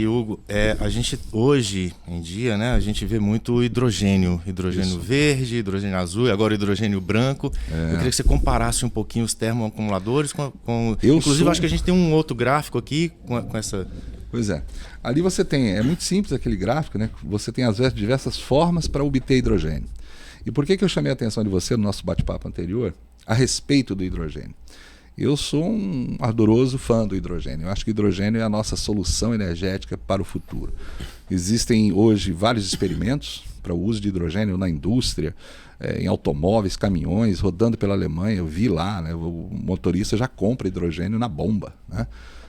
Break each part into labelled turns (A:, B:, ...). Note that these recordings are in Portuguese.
A: E Hugo, a gente hoje em dia, né, a gente vê muito hidrogênio verde, hidrogênio azul e agora hidrogênio branco. Eu queria que você comparasse um pouquinho os termoacumuladores com... Inclusive, acho que a gente tem um outro gráfico aqui com essa...
B: Pois é. Ali você tem, é muito simples aquele gráfico, né? Você tem as diversas formas para obter hidrogênio. E por que eu chamei a atenção de você no nosso bate-papo anterior a respeito do hidrogênio? Eu sou um ardoroso fã do hidrogênio. Eu acho que o hidrogênio é a nossa solução energética para o futuro. Existem hoje vários experimentos para o uso de hidrogênio na indústria, em automóveis, caminhões, rodando pela Alemanha. Eu vi lá, né, o motorista já compra hidrogênio na bomba, né,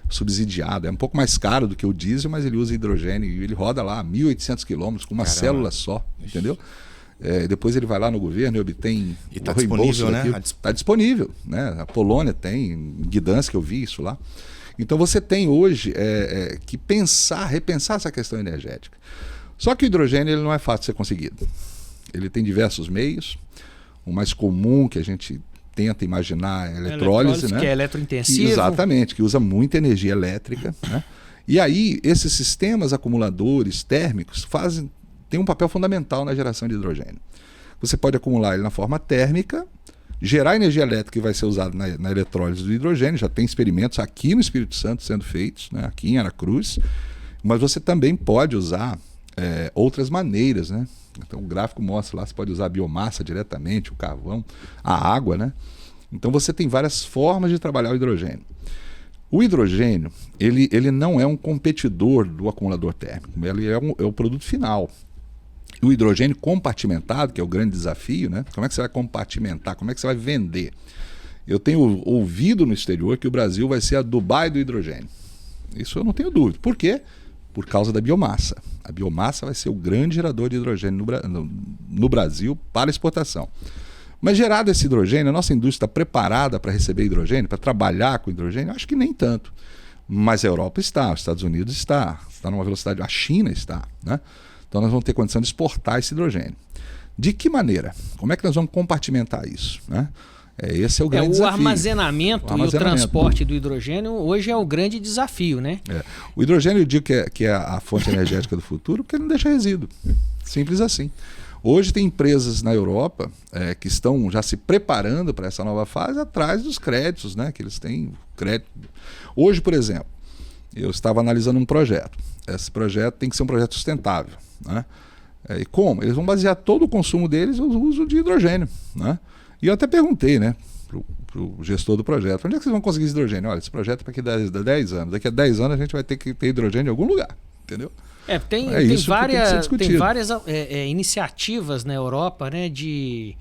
B: subsidiado. É um pouco mais caro do que o diesel, mas ele usa hidrogênio e ele roda lá 1.800 quilômetros com uma célula só, entendeu? Depois ele vai lá no governo e obtém
A: o reembolso, né?
B: Está disponível, né? A Polônia tem, em Gdansk eu vi isso lá. Então você tem hoje que repensar essa questão energética. Só que o hidrogênio ele não é fácil de ser conseguido. Ele tem diversos meios. O mais comum que a gente tenta imaginar é a eletrólise, né?
C: Que é eletrointensivo.
B: Exatamente, que usa muita energia elétrica, né? E aí esses sistemas acumuladores térmicos tem um papel fundamental na geração de hidrogênio. Você pode acumular ele na forma térmica, gerar energia elétrica que vai ser usada na eletrólise do hidrogênio. Já tem experimentos aqui no Espírito Santo sendo feitos, né, aqui em Aracruz. Mas você também pode usar outras maneiras, né? Então o gráfico mostra lá, você pode usar a biomassa diretamente, o carvão, a água, né? Então você tem várias formas de trabalhar o hidrogênio. O hidrogênio, ele não é um competidor do acumulador térmico, ele é o produto final. O hidrogênio compartimentado, que é o grande desafio, né? Como é que você vai compartimentar? Como é que você vai vender? Eu tenho ouvido no exterior que o Brasil vai ser a Dubai do hidrogênio. Isso eu não tenho dúvida. Por quê? Por causa da biomassa. A biomassa vai ser o grande gerador de hidrogênio no Brasil para exportação. Mas gerado esse hidrogênio, a nossa indústria está preparada para receber hidrogênio, para trabalhar com hidrogênio? Acho que nem tanto. Mas a Europa está, os Estados Unidos está numa velocidade, a China está, né? Então nós vamos ter condição de exportar esse hidrogênio. De que maneira? Como é que nós vamos compartimentar isso, né? Esse é o grande desafio.
C: Armazenamento e o transporte do hidrogênio hoje é o grande desafio, né?
B: O hidrogênio eu digo que é a fonte energética do futuro porque ele não deixa resíduo. Simples assim. Hoje tem empresas na Europa que estão já se preparando para essa nova fase atrás dos créditos, né? Que eles têm crédito. Hoje, por exemplo, eu estava analisando um projeto. Esse projeto tem que ser um projeto sustentável, né? E como? Eles vão basear todo o consumo deles no uso de hidrogênio, né? E eu até perguntei, né, para o gestor do projeto, onde é que vocês vão conseguir esse hidrogênio? Olha, esse projeto é para daqui a 10 anos. Daqui a 10 anos a gente vai ter que ter hidrogênio em algum lugar, entendeu?
C: Tem várias iniciativas na Europa, né, de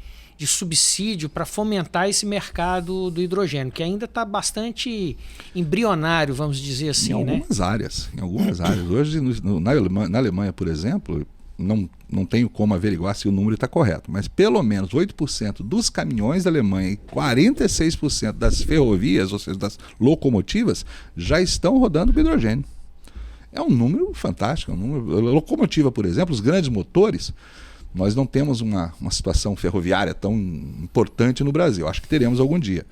C: subsídio para fomentar esse mercado do hidrogênio, que ainda está bastante embrionário, vamos dizer assim. Em
B: algumas áreas. Hoje, na Alemanha, por exemplo, não tenho como averiguar se o número está correto, mas pelo menos 8% dos caminhões da Alemanha e 46% das ferrovias, ou seja, das locomotivas, já estão rodando com hidrogênio. É um número fantástico. A locomotiva, por exemplo, os grandes motores, nós não temos uma situação ferroviária tão importante no Brasil. Acho que teremos algum dia.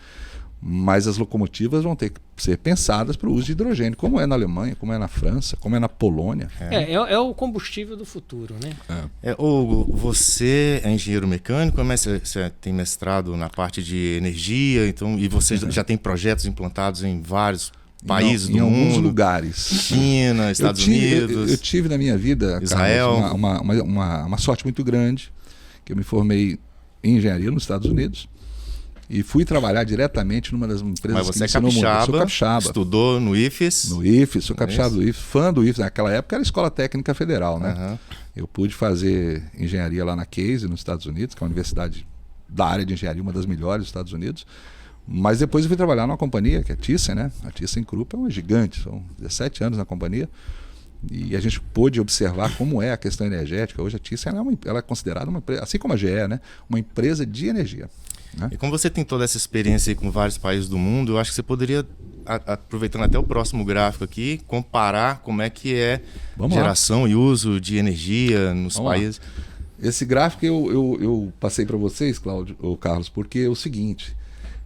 B: Mas as locomotivas vão ter que ser pensadas para o uso de hidrogênio, como é na Alemanha, como é na França, como é na Polônia.
C: É o combustível do futuro, né?
A: Hugo, você é engenheiro mecânico, mas você tem mestrado na parte de energia, então, e você já tem projetos implantados em vários países do mundo.
B: Em alguns lugares.
A: China, Estados Unidos.
B: Eu tive na minha vida,
A: Israel,
B: Carlos, uma sorte muito grande, que eu me formei em engenharia nos Estados Unidos. E fui trabalhar diretamente numa das empresas.
A: Mas você é capixaba,
B: sou capixaba,
A: estudou no IFES?
B: No IFES, sou capixaba do IFES, fã do IFES. Naquela época era a Escola Técnica Federal, né? Uhum. Eu pude fazer engenharia lá na Case, nos Estados Unidos, que é uma universidade da área de engenharia, uma das melhores dos Estados Unidos. Mas depois eu fui trabalhar numa companhia, que é a Thyssen, né? A ThyssenKrupp é uma gigante, são 17 anos na companhia. E a gente pôde observar como é a questão energética. Hoje a Thyssen ela é considerada uma empresa, assim como a GE, né? Uma empresa de energia. Né?
A: E como você tem toda essa experiência aí com vários países do mundo, eu acho que você poderia, aproveitando até o próximo gráfico aqui, comparar como é que é geração e uso de energia nos países.
B: Esse gráfico eu passei para vocês, Carlos, porque é o seguinte,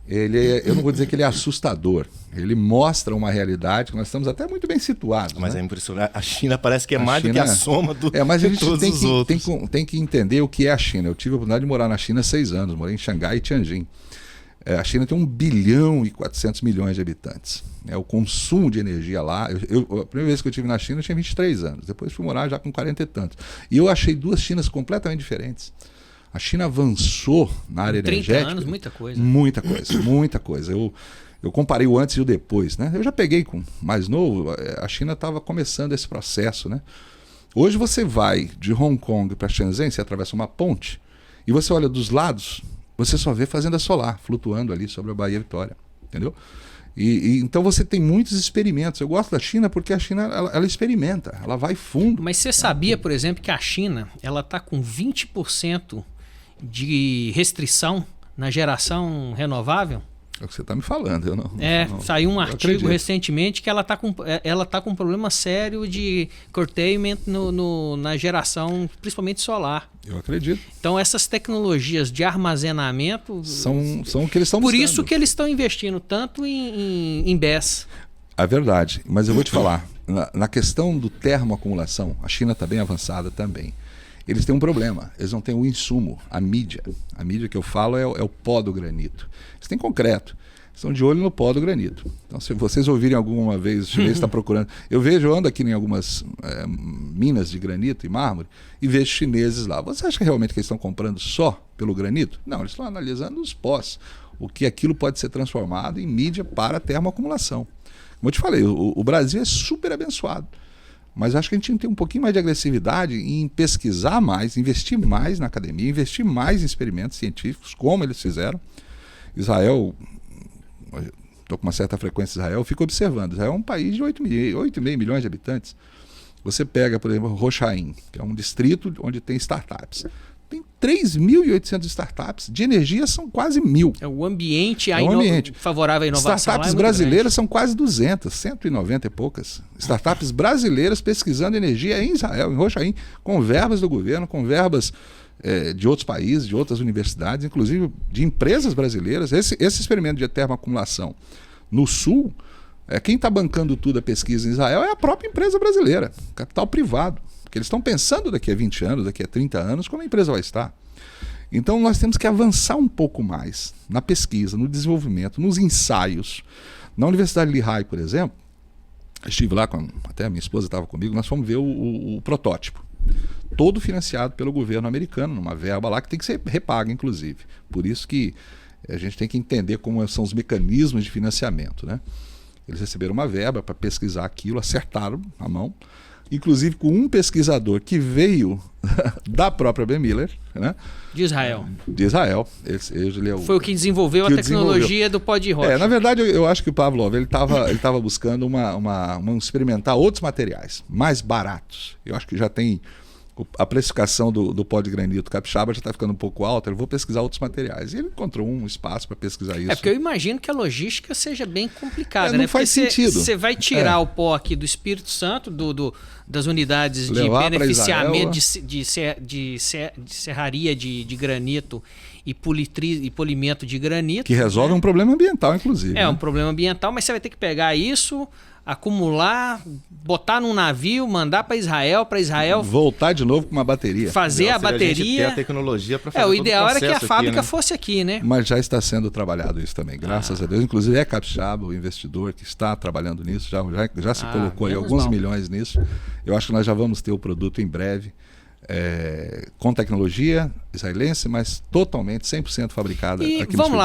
B: eu não vou dizer que ele é assustador. Ele mostra uma realidade que nós estamos até muito bem situados.
A: Mas
B: né?
A: é impressionante. A China parece que é mais do que a soma
B: mas a
A: de
B: gente
A: todos os outros.
B: tem que entender o que é a China. Eu tive a oportunidade de morar na China há 6 anos. Morei em Xangai e Tianjin. A China tem 1 bilhão e 400 milhões de habitantes. O consumo de energia lá... a primeira vez que eu estive na China eu tinha 23 anos. Depois fui morar já com 40 e tantos. E eu achei 2 Chinas completamente diferentes. A China avançou na área energética.
C: 30 anos, muita coisa.
B: Muita coisa. Eu comparei o antes e o depois. Né? Eu já peguei com mais novo. A China estava começando esse processo. Né? Hoje você vai de Hong Kong para Shenzhen, você atravessa uma ponte, e você olha dos lados... Você só vê fazenda solar flutuando ali sobre a Baía Vitória, entendeu? Então você tem muitos experimentos. Eu gosto da China porque a China ela experimenta, ela vai fundo.
C: Mas você sabia, por exemplo, que a China ela está com 20% de restrição na geração renovável?
B: É o que você está me falando. Eu não,
C: saiu um artigo recentemente que ela está com um problema sério de curtailment na geração, principalmente solar.
B: Eu acredito.
C: Então essas tecnologias de armazenamento
B: são o que eles estão buscando.
C: Por isso que eles estão investindo tanto em BESS.
B: É verdade, mas eu vou te falar, na questão do termoacumulação, a China está bem avançada também. Eles têm um problema, eles não têm o insumo, a mídia. A mídia que eu falo é o pó do granito. Eles têm concreto, estão de olho no pó do granito. Então, se vocês ouvirem alguma vez, o chinês está procurando... eu ando aqui em algumas minas de granito e mármore e vejo chineses lá. Você acha realmente que eles estão comprando só pelo granito? Não, eles estão analisando os pós, o que aquilo pode ser transformado em mídia para a termoacumulação. Como eu te falei, o Brasil é super abençoado. Mas acho que a gente tem que ter um pouquinho mais de agressividade em pesquisar mais, investir mais na academia, investir mais em experimentos científicos, como eles fizeram. Israel, estou com uma certa frequência em Israel, eu fico observando. Israel é um país de 8,5 milhões de habitantes. Você pega, por exemplo, Rochaim, que é um distrito onde tem startups. Tem 3.800 startups. De energia são quase 1.000.
C: O ambiente, favorável à inovação.
B: Startups brasileiras são quase 200, 190 e poucas. Startups brasileiras pesquisando energia em Israel, em Rochaim, com verbas do governo, com verbas de outros países, de outras universidades, inclusive de empresas brasileiras. Esse experimento de termoacumulação no sul, quem está bancando tudo a pesquisa em Israel é a própria empresa brasileira, capital privado. Porque eles estão pensando daqui a 20 anos, daqui a 30 anos, como a empresa vai estar. Então nós temos que avançar um pouco mais na pesquisa, no desenvolvimento, nos ensaios. Na Universidade de Lehigh, por exemplo, eu estive lá, até a minha esposa estava comigo, nós fomos ver o protótipo. Todo financiado pelo governo americano, numa verba lá que tem que ser repaga, inclusive. Por isso que a gente tem que entender como são os mecanismos de financiamento, né? Eles receberam uma verba para pesquisar aquilo, acertaram a mão, inclusive com um pesquisador que veio da própria B. Miller, né?
C: De Israel.
B: De Israel.
C: Foi o que desenvolveu a tecnologia do pó de rocha.
B: Na verdade, eu acho que o Pavlov ele estava buscando experimentar outros materiais mais baratos. Eu acho que já tem a precificação do pó de granito capixaba já está ficando um pouco alta, eu vou pesquisar outros materiais. E ele encontrou um espaço para pesquisar isso.
C: Porque eu imagino que a logística seja bem complicada,
B: não
C: né?
B: faz sentido.
C: Você vai tirar o pó aqui do Espírito Santo, das unidades de beneficiamento de serraria de granito e polimento de granito.
B: Que resolve um problema ambiental, inclusive.
C: Um problema ambiental, mas você vai ter que pegar isso, acumular, botar num navio, mandar para Israel
B: voltar de novo com uma bateria.
C: Fazer a bateria. A gente
A: ter a tecnologia para fazer
C: o ideal era que a fábrica
A: né?
C: fosse aqui, né?
B: Mas já está sendo trabalhado isso também, graças a Deus. Inclusive é capixaba, o investidor que está trabalhando nisso, já se colocou aí alguns milhões nisso. Eu acho que nós já vamos ter o produto em breve. Com tecnologia israelense, mas totalmente 100% fabricada aqui no Espírito Santo.